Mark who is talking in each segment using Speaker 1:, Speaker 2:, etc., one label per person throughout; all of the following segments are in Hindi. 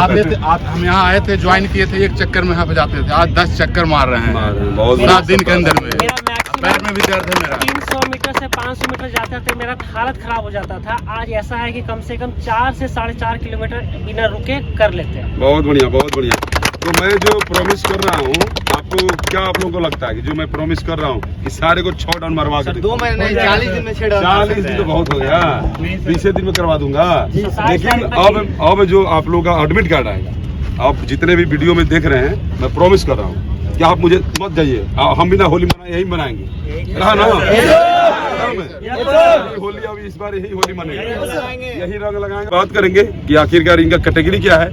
Speaker 1: आप हम यहाँ आए थे, ज्वाइन किए थे, एक चक्कर में यहाँ पे जाते थे, आज 10 चक्कर मार रहे हैं बहुत 7 दिन के अंदर में। पैर में भी दर्द है मेरा।
Speaker 2: 300 मीटर से 500 मीटर जाते थे मेरा हालत खराब हो जाता था। आज ऐसा है कि कम से कम 4 से 4.5 किलोमीटर बिना रुके कर लेते हैं।
Speaker 3: बहुत बढ़िया, बहुत बढ़िया। तो मैं जो प्रॉमिस कर रहा हूँ आपको, क्या आप लोगों को लगता है कि जो मैं प्रॉमिस कर रहा हूँ कि सारे को 6 डाउन मरवा के
Speaker 4: 2 महीने 40 दिन में 6 डाउन।
Speaker 3: 40 दिन तो बहुत हो गया, 20 दिन में करवा दूंगा। लेकिन अब जो आप लोगों का एडमिट कार्ड आएगा, आप जितने भी वीडियो में देख रहे हैं, मैं प्रॉमिस कर रहा हूँ कि आप मुझे मत जाइए, हम भी ना होली मना यही मनाएंगे ना होली। अब इस बार यही होली मनाएंगे, यही रंग लगाएंगे। बात करेंगे कि आखिरकार इनका कैटेगरी क्या है।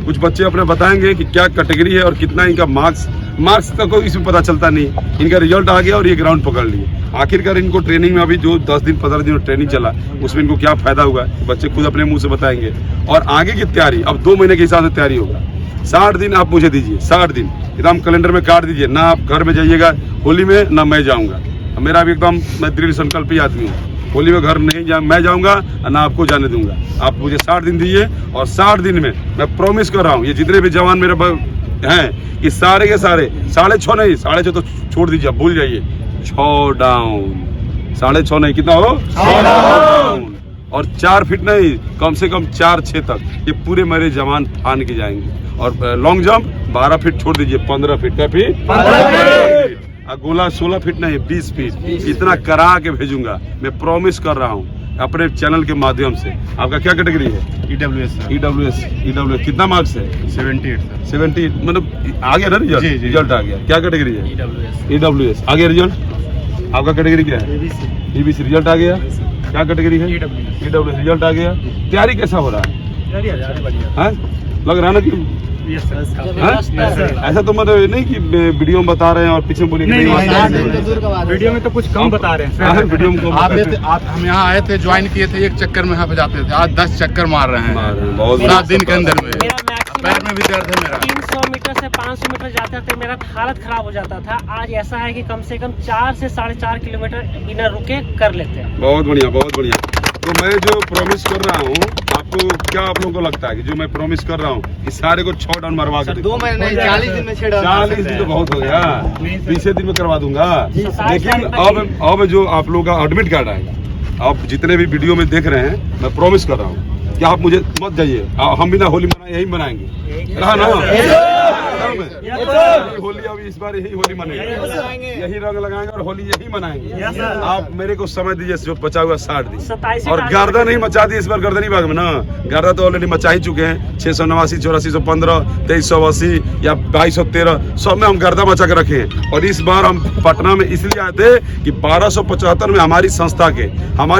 Speaker 3: कुछ बच्चे अपने बताएंगे कि क्या कैटेगरी है और कितना इनका मार्क्स तक को इसमें पता चलता नहीं। इनका रिजल्ट आ गया और ये ग्राउंड पकड़ लिए। आखिरकार इनको ट्रेनिंग में अभी जो 10 दिन 15 दिन ट्रेनिंग चला, उसमें इनको क्या फायदा हुआ, बच्चे खुद अपने मुंह से बताएंगे। और आगे की तैयारी अब 2 महीने के हिसाब से तैयारी होगा। 60 दिन आप मुझे दीजिए, 60 दिन एकदम कैलेंडर में काट दीजिए। ना आप घर में जाइएगा होली में, ना मैं जाऊँगा। मेरा भी एकदम, मैं दृढ़ संकल्पी आदमी हूँ, होली में घर नहीं मैं जाऊंगा, ना आपको जाने दूंगा। आप मुझे 60 दिन दीजिए और 60 दिन में मैं प्रॉमिस कर रहा हूँ, ये जितने भी जवान मेरे हैं कि सारे के सारे 6.5 नहीं, 6.5 तो छोड़ दीजिए, भूल जाइए, 6 डाउन। 6.5 नहीं, कितना हो 6 डाउन। और 4 फीट नहीं, कम से कम 4-6 तक ये पूरे मेरे जवान फान के जाएंगे। और लॉन्ग जंप 12 फीट छोड़ दीजिए, 15 फीट का फीट, 15 फीट। गोला 16 फीट नहीं, 20 फीट इतना करा के भेजूंगा। मैं प्रॉमिस कर रहा हूँ अपने चैनल के माध्यम से। आपका क्या कैटेगरी है? EWS कितना मार्क्स है? 78 मतलब आ गया ना रिजल्ट आ गया। क्या कैटेगरी है? EWS आ गया रिजल्ट। आपका कैटेगरी क्या है? EBC रिजल्ट आ गया। क्या कैटेगरी है? EWS रिजल्ट आ गया। तैयारी कैसा हो रहा है? लग रहा है ना कि ऐसा तो मतलब नहीं कि वीडियो में बता रहे हैं और पीछे बोले नहीं,
Speaker 1: वीडियो में तो कुछ कम बता रहे हैं।
Speaker 3: वीडियो में
Speaker 1: आप हम यहाँ आए थे, ज्वाइन किए थे, एक चक्कर में यहाँ पे जाते थे, आज 10 चक्कर मार रहे हैं बहुत 7 दिन के अंदर में। पैर में भी दर्द है मेरा।
Speaker 2: 300 मीटर से 500 मीटर जाते थे मेरा हालत खराब हो जाता था। आज ऐसा है कि कम से कम 4 से 4.5 किलोमीटर बिना रुके कर लेते हैं।
Speaker 3: बहुत बढ़िया, बहुत बढ़िया। तो मैं जो प्रॉमिस कर रहा हूँ आपको, क्या आप लोगों को लगता है कि जो मैं प्रॉमिस कर रहा हूँ कि सारे को 6 डाउन मरवा के
Speaker 4: 2 महीने 40 दिन में 6 डाउन।
Speaker 3: 40 दिन तो बहुत हो गया, 20 दिन में करवा दूंगा। लेकिन अब जो आप लोगों का एडमिट कार्ड आएगा, आप जितने भी वीडियो में देख रहे हैं, मैं प्रॉमिस कर रहा हूँ कि आप मुझे मत जाइए, हम भी ना होली मना यही मनाएंगे होली। अब इस बार यही होली मनाएंगे, यही रंग लगाएंगे और होली यही मनाएंगे। आप मेरे को समय दीजिए, जो बचा हुआ 60 दिन। और गर्दा नहीं मचा दी इस बार, गर्दनी बाग में ना गर्दा तो ऑलरेडी मचा ही चुके हैं। 689, 8415, 2380 या 2213 सब में हम गर्दा मचा के रखे हैं। और इस बार हम पटना में इसलिए आए थे कि 1275 में हमारी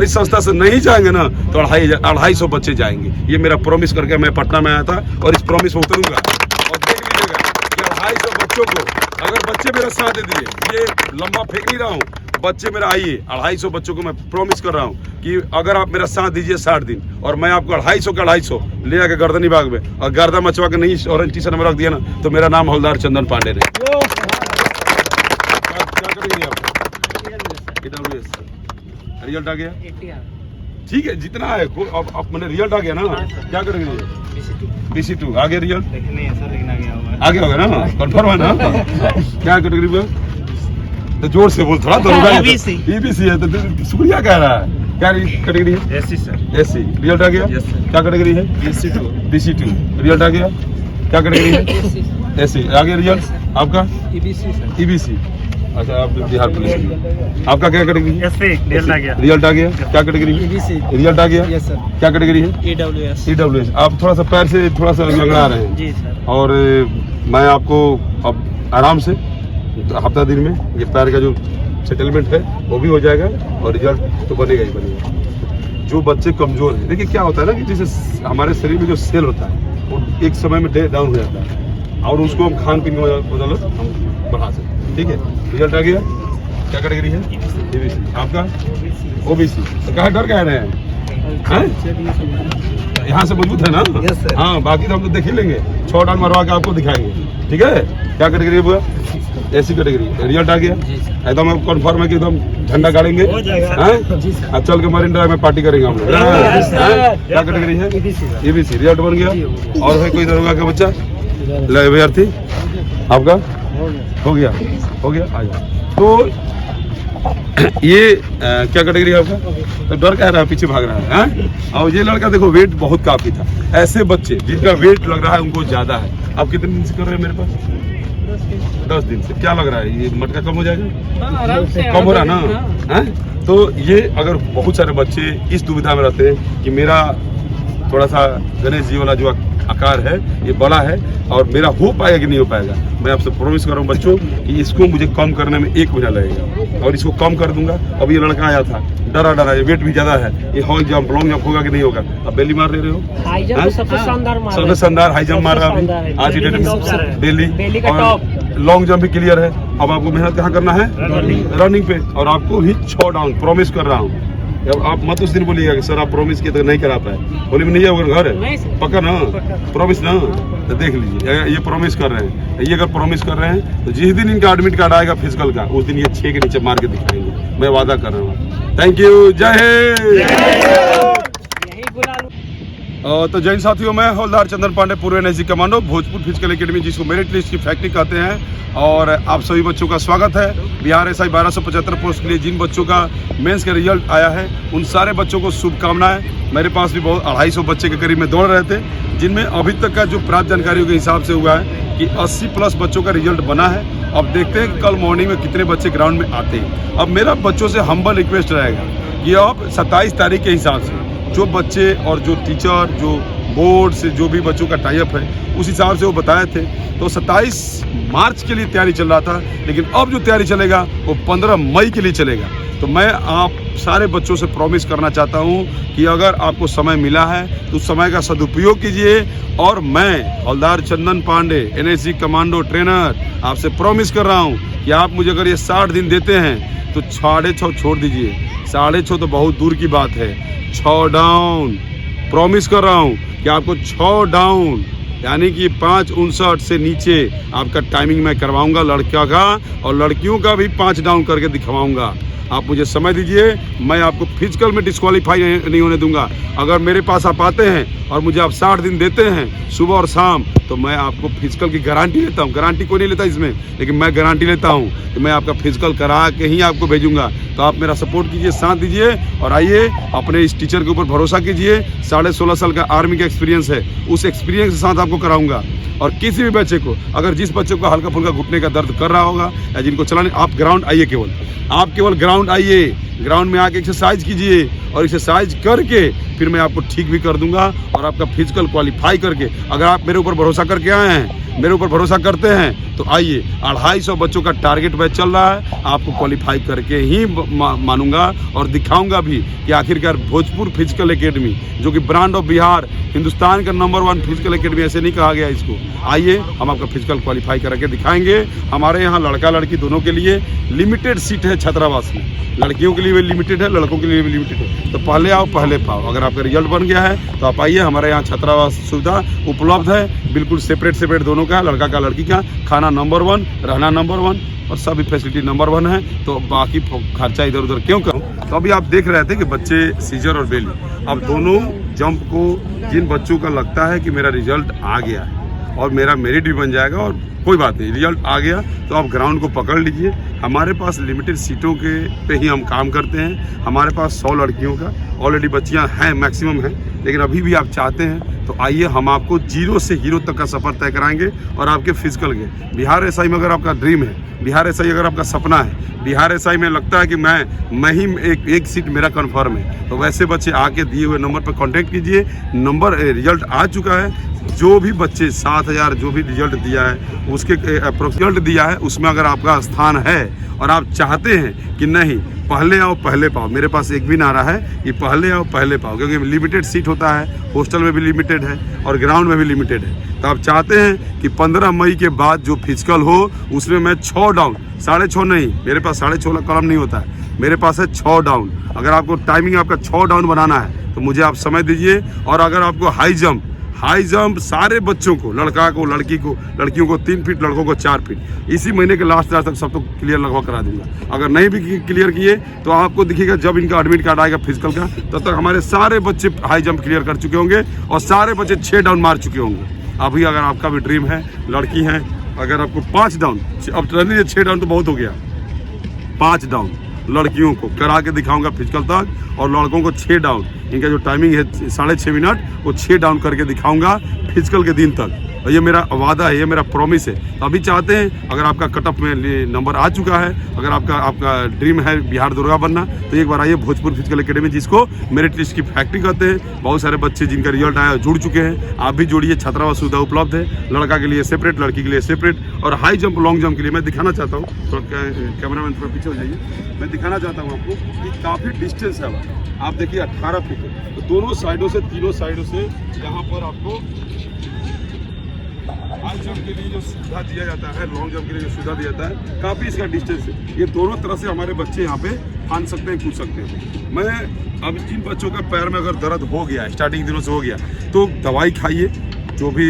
Speaker 3: संस्था से नहीं जाएंगे ना तो 250 बच्चे जाएंगे। ये मेरा प्रॉमिस करके मैं पटना में आया था और इस प्रॉमिस में उतरूंगा। और देख लीजिएगा कि 250 बच्चों को, अगर बच्चे मेरा साथ दे दिए, ये लंबा फेंक नहीं रहा हूँ, बच्चे मेरा आइए, 250 बच्चों को मैं प्रॉमिस कर रहा हूँ कि अगर आप मेरा साथ दीजिए 60 दिन और मैं आपको 250 ले आके गर्दनी बाग में और गर्दा मचवा के नहीं ऑरेंज टी-शर्ट में रख दिया ना तो मेरा नाम हवलदार चंदन पांडे ने। रिजल्ट आ गया, ठीक है, जितना है अब मैंने रिजल्ट आ गया ना। क्या करेंगे? BC2 आ गया रिजल्ट, आ गया होगा ना, कंफर्म है ना? क्या कैटेगरी में? तो जोर से बोल थोड़ा। EBC है तो शुक्रिया कह रहा है। क्या कैटेगरी है? SC रिजल्ट आ गया। क्या कैटेगरी है? BC2 रिजल्ट आ गया। क्या कैटेगरी है? SC आ गया रिजल्ट। आपका EBC। अच्छा, आप बिहार पुलिस। आपका क्या कैटेगरी है? रिजल्ट आ गया। क्या कैटेगरी है? रिजल्ट आ गया। क्या कैटेगरी है? EWS। आप थोड़ा सा पैर से थोड़ा सा लंगड़ा रहे हैं
Speaker 2: जी सर।
Speaker 3: और मैं आपको अब आराम से हफ्ता दिन में ये पैर का जो सेटलमेंट है वो भी हो जाएगा और रिजल्ट तो बनेगा ही बनेगा। जो बच्चे कमजोर हैं, देखिए क्या होता है ना कि जैसे हमारे शरीर में जो सेल होता है वो एक समय में डाउन हो जाता है और उसको हम खान पीन में बदौलत हम बढ़ा सकते हैं। ठीक है, रिजल्ट आ गया। क्या कैटेगरी है? EBC। आपका OBC। तो क्या डर कह रहे हैं? यहाँ से मजबूत है ना? हाँ, बाकी तो हम तो देख ही लेंगे, 6 डाउन मरवा के आपको दिखाएंगे। ठीक है। क्या कैटेगरी है बुआ? ऐसी कैटेगरी। रिजल्ट आ गया एकदम कंफर्म है कि एकदम झंडा गाड़ेंगे। अब चल के मरीन ड्राइव में पार्टी करेंगे हम लोग। क्या कैटेगरी है? EBC। रिजल्ट बन गया। और है कोई दरोगा का बच्चा अभ्यर्थी आपका? हो गया आ जाओ। तो ये क्या कैटेगरी है आपका? तो डर कह रहा है, पीछे भाग रहा है। और ये लड़का देखो वेट बहुत काफी था। ऐसे बच्चे जिनका वेट लग रहा है उनको ज्यादा है। आप कितने दिन से कर रहे हैं मेरे पास? 10 दिन से। क्या लग रहा है ये मटका कम हो जाएगा? कम हो रहा ना? तो ये अगर बहुत सारे बच्चे इस दुविधा में रहते हैं कि मेरा थोड़ा सा गणेश जी वाला जो आकार है ये बड़ा है और मेरा हो पाएगा कि नहीं हो पाएगा, मैं आपसे प्रॉमिस कर रहा हूँ बच्चों कि इसको मुझे कम करने में 1 महीना लगेगा और इसको कम कर दूंगा। अब ये लड़का आया था डरा ये वेट भी ज्यादा है, ये हाई जंप लॉन्ग जंप होगा कि नहीं होगा? अब बेली मार ले रहे हो?
Speaker 2: हाई जंप सबसे
Speaker 3: शानदार हाई जंप मार रहा है आज की डेट में बेली। और लॉन्ग जंप भी क्लियर है। अब आपको मेहनत कहाँ करना है? रनिंग पे। और आपको भी 6 डाउन प्रॉमिस कर रहा हूँ। अब आप मत उस दिन बोलिएगा कि सर आप प्रॉमिस किए तो नहीं करा पाए। होली में नहीं जाओगे घर? पक्का ना? प्रॉमिस ना? तो देख लीजिए ये प्रॉमिस कर रहे हैं। ये अगर प्रॉमिस कर रहे हैं तो जिस दिन इनका एडमिट कार्ड आएगा फिजिकल का उस दिन ये 6 के नीचे मार के दिखाएंगे, मैं वादा कर रहा हूँ। Thank you. जय हिंद। तो जैन साथियों, मैं हवलदार चंदन पांडे, पूर्व NSG commando, Bhojpur physical academy जिसको मेरिट लिस्ट की फैक्ट्री कहते हैं। और आप सभी बच्चों का स्वागत है। बिहार SI 1275 पोस्ट के लिए जिन बच्चों का मेंस का रिजल्ट आया है उन सारे बच्चों को शुभकामनाएं। मेरे पास भी बहुत 250 बच्चे के करीब में दौड़ रहे थे, जिनमें अभी तक का जो प्राप्त जानकारियों के हिसाब से हुआ है कि 80+ बच्चों का रिजल्ट बना है। अब देखते हैं कि कल मॉर्निंग में कितने बच्चे ग्राउंड में आते हैं। अब मेरा बच्चों से हम्बल रिक्वेस्ट रहेगा कि अब 27 तारीख के हिसाब से जो बच्चे और जो टीचर जो बोर्ड से जो भी बच्चों का टाई अप है उस हिसाब से वो बताए थे, तो 27 मार्च के लिए तैयारी चल रहा था, लेकिन अब जो तैयारी चलेगा वो 15 मई के लिए चलेगा। तो मैं आप सारे बच्चों से प्रॉमिस करना चाहता हूं कि अगर आपको समय मिला है तो उस समय का सदुपयोग कीजिए। और मैं हवलदार चंदन पांडे NSG कमांडो ट्रेनर आपसे प्रॉमिस कर रहा हूं कि आप मुझे अगर ये 60 दिन देते हैं तो 6.5 छोड़ दीजिए। 6.5 तो बहुत दूर की बात है। 6 डाउन प्रॉमिस कर रहा हूं कि आपको 6 डाउन यानी कि 5:59 से नीचे आपका टाइमिंग मैं करवाऊंगा लड़का का, और लड़कियों का भी 5 डाउन करके दिखवाऊंगा। आप मुझे समय दीजिए, मैं आपको फिजिकल में डिस्क्वालीफाई नहीं होने दूंगा। अगर मेरे पास आप आते हैं और मुझे आप 60 दिन देते हैं सुबह और शाम, तो मैं आपको फिजिकल की गारंटी लेता हूँ। गारंटी कोई नहीं लेता इसमें, लेकिन मैं गारंटी लेता हूँ कि मैं आपका फिजिकल करा के ही आपको भेजूंगा। तो आप मेरा सपोर्ट कीजिए, साथ दीजिए और आइए अपने इस टीचर के ऊपर भरोसा कीजिए। 16.5 साल का आर्मी का एक्सपीरियंस है, उस एक्सपीरियंस के साथ आपको कराऊंगा। और किसी भी बच्चे को, अगर जिस बच्चे को हल्का फुल्का घुटने का दर्द कर रहा होगा या जिनको चलाने, आप ग्राउंड आइए, आप केवल ग्राउंड आइए। ग्राउंड में आके एक्सरसाइज कीजिए और एक्सरसाइज करके फिर मैं आपको ठीक भी कर दूंगा और आपका फिजिकल क्वालिफाई करके, अगर आप मेरे ऊपर भरोसा करके आए हैं, मेरे ऊपर भरोसा करते हैं, तो आइए। 250 बच्चों का टारगेट बैच चल रहा है, आपको क्वालिफाई करके ही मानूंगा और दिखाऊंगा भी कि आखिरकार भोजपुर फिजिकल एकेडमी, जो कि ब्रांड ऑफ बिहार, हिंदुस्तान का नंबर 1 फिजिकल एकेडमी, ऐसे नहीं कहा गया इसको। आइए, हम आपका फिजिकल क्वालिफाई करके दिखाएंगे। हमारे यहाँ लड़का लड़की दोनों के लिए लिमिटेड सीट है छात्रावास में। लड़कियों के लिए भी लिमिटेड है, लड़कों के लिए भी लिमिटेड है। तो पहले आओ पहले पाओ। अगर आपका रिजल्ट बन गया है तो आप आइए, हमारे यहाँ छात्रावास सुविधा उपलब्ध है, बिल्कुल सेपरेट दोनों का, लड़का का लड़की का। खाना नंबर 1, रहना नंबर 1 और सभी फैसिलिटी नंबर 1 है। तो बाकी खर्चा इधर उधर क्यों करूँ। तो अभी आप देख रहे थे कि बच्चे सीजर और बेली, अब दोनों जंप को जिन बच्चों का लगता है कि मेरा रिजल्ट आ गया है और मेरा मेरिट भी बन जाएगा, और कोई बात नहीं, रिजल्ट आ गया तो आप ग्राउंड को पकड़ लीजिए। हमारे पास लिमिटेड सीटों के पे ही हम काम करते हैं। हमारे पास 100 लड़कियों का ऑलरेडी बच्चियां हैं, मैक्सिमम हैं, लेकिन अभी भी आप चाहते हैं तो आइए, हम आपको 0 से हीरो तक का सफ़र तय कराएंगे। और आपके फिजिकल के बिहार SI में अगर आपका ड्रीम है, बिहार SI अगर आपका सपना है, बिहार SI में लगता है कि मैं ही एक सीट मेरा कन्फर्म है, तो वैसे बच्चे आके दिए हुए नंबर पर कॉन्टैक्ट कीजिए। नंबर रिजल्ट आ चुका है। जो भी बच्चे 7000 जो भी रिजल्ट दिया है उसके रिजल्ट दिया है, उसमें अगर आपका स्थान है और आप चाहते हैं कि नहीं पहले आओ पहले पाओ, मेरे पास एक भी नारा है कि पहले आओ पहले पाओ, क्योंकि लिमिटेड सीट होता है, हॉस्टल में भी लिमिटेड है और ग्राउंड में भी लिमिटेड है। तो आप चाहते हैं कि 15 मई के बाद जो फिजिकल हो उसमें मैं 6 डाउन, 6.5 नहीं, मेरे पास 6.5 कॉलम नहीं होता है, मेरे पास है 6 डाउन। अगर आपको टाइमिंग आपका 6 डाउन बनाना है तो मुझे आप समय दीजिए। और अगर आपको हाई हाई जंप सारे बच्चों को, लड़का को, लड़की को, लड़कियों को 3 फीट, लड़कों को 4 फीट, इसी महीने के लास्ट तक सब तो क्लियर लगभग करा दूंगा। अगर नहीं भी क्लियर किए तो आपको दिखेगा जब इनका एडमिट कार्ड आएगा फिजिकल का, तब तक हमारे सारे बच्चे हाई जंप क्लियर कर चुके होंगे और सारे बच्चे 6 डाउन मार चुके होंगे। अभी अगर आपका भी ड्रीम है, लड़की है, अगर आपको 5 डाउन, अब ट्रेनिंग 6 डाउन तो बहुत हो गया, 5 डाउन लड़कियों को करा के दिखाऊंगा फिजिकल तक, और लड़कों को 6 डाउन, इनका जो टाइमिंग है 6.5 मिनट, वो 6 डाउन करके दिखाऊंगा फिजिकल के दिन तक। और ये मेरा वादा है, ये मेरा प्रॉमिस है। तो अभी चाहते हैं, अगर आपका कटअप में नंबर आ चुका है, अगर आपका ड्रीम है बिहार दुर्गा बनना, तो एक बार आइए भोजपुर फिजिकल एकेडमी, जिसको मेरिट लिस्ट की फैक्ट्री कहते हैं। बहुत सारे बच्चे जिनका रिजल्ट आया जुड़ चुके हैं, आप भी जुड़िए। छात्रावास सुविधा उपलब्ध है, लड़का के लिए सेपरेट, लड़की के लिए सेपरेट। और हाई जंप, लॉन्ग जंप के लिए मैं दिखाना चाहता हूँ, थोड़ा कैमरामैन थोड़ा पीछे हो जाइए, मैं दिखाना चाहता हूँ आपको कि काफ़ी डिस्टेंस है। आप देखिए 18 फीट है, तो दोनों साइडों से, तीनों साइडों से यहाँ पर आपको हाई जंप के लिए जो सुविधा दिया जाता है, लॉन्ग जंप के लिए जो सुविधा दिया जाता है, काफ़ी इसका डिस्टेंस है। ये दोनों तरह से हमारे बच्चे यहाँ पे फान सकते हैं, कूद सकते हैं। मैं अब जिन बच्चों का पैर में अगर दर्द हो गया, स्टार्टिंग दिनों से हो गया, तो दवाई खाइए, जो भी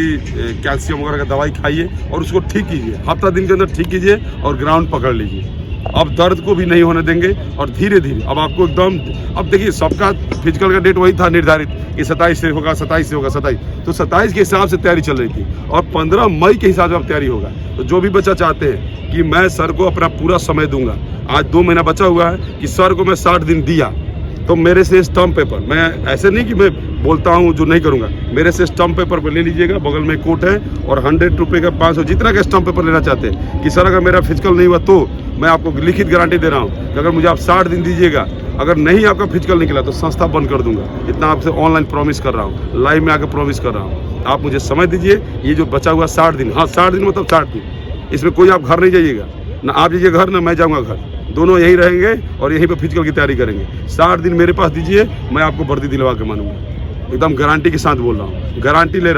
Speaker 3: कैल्शियम वगैरह का दवाई खाइए और उसको ठीक कीजिए, हफ्ता दिन के अंदर ठीक कीजिए और ग्राउंड पकड़ लीजिए। अब दर्द को भी नहीं होने देंगे और धीरे धीरे अब आपको एकदम, अब देखिए सबका फिजिकल का डेट वही था निर्धारित कि 27 से होगा, 27 से होगा, 27, तो 27 के हिसाब से तैयारी चल रही थी और 15 मई के हिसाब से अब तैयारी होगा। तो जो भी बच्चा चाहते हैं कि मैं सर को अपना पूरा समय दूंगा, आज 2 महीना बचा हुआ है कि सर को मैं 60 दिन दिया, तो मेरे से स्टम्प पेपर, मैं ऐसे नहीं कि मैं बोलता हूँ जो नहीं करूँगा, मेरे से स्टम्प पेपर पर ले लीजिएगा, बगल में कोट है, और 100 रुपये का 500 जितना का स्टम्प पेपर लेना चाहते हैं कि सर अगर मेरा फिजिकल नहीं हुआ तो मैं आपको लिखित गारंटी दे रहा हूँ कि अगर मुझे आप 60 दिन दीजिएगा, अगर नहीं आपका फिजिकल निकला तो संस्था बंद कर दूंगा। इतना आपसे ऑनलाइन प्रॉमिस कर रहा हूँ, लाइव में आकर प्रॉमिस कर रहा हूँ। आप मुझे समय दीजिए, ये जो बचा हुआ 60 दिन, हाँ 60 दिन मतलब 60 दिन, इसमें कोई आप घर नहीं जाइएगा, ना आप जाइए घर ना मैं जाऊँगा घर, दोनों यहीं रहेंगे और यहीं पे फिजिकल की तैयारी करेंगे। 60 दिन मेरे पास दीजिए, मैं आपको वर्दी दिलवा के मानूंगा, एकदम गारंटी के साथ बोल रहा हूँ, गारंटी ले रहा हूँ।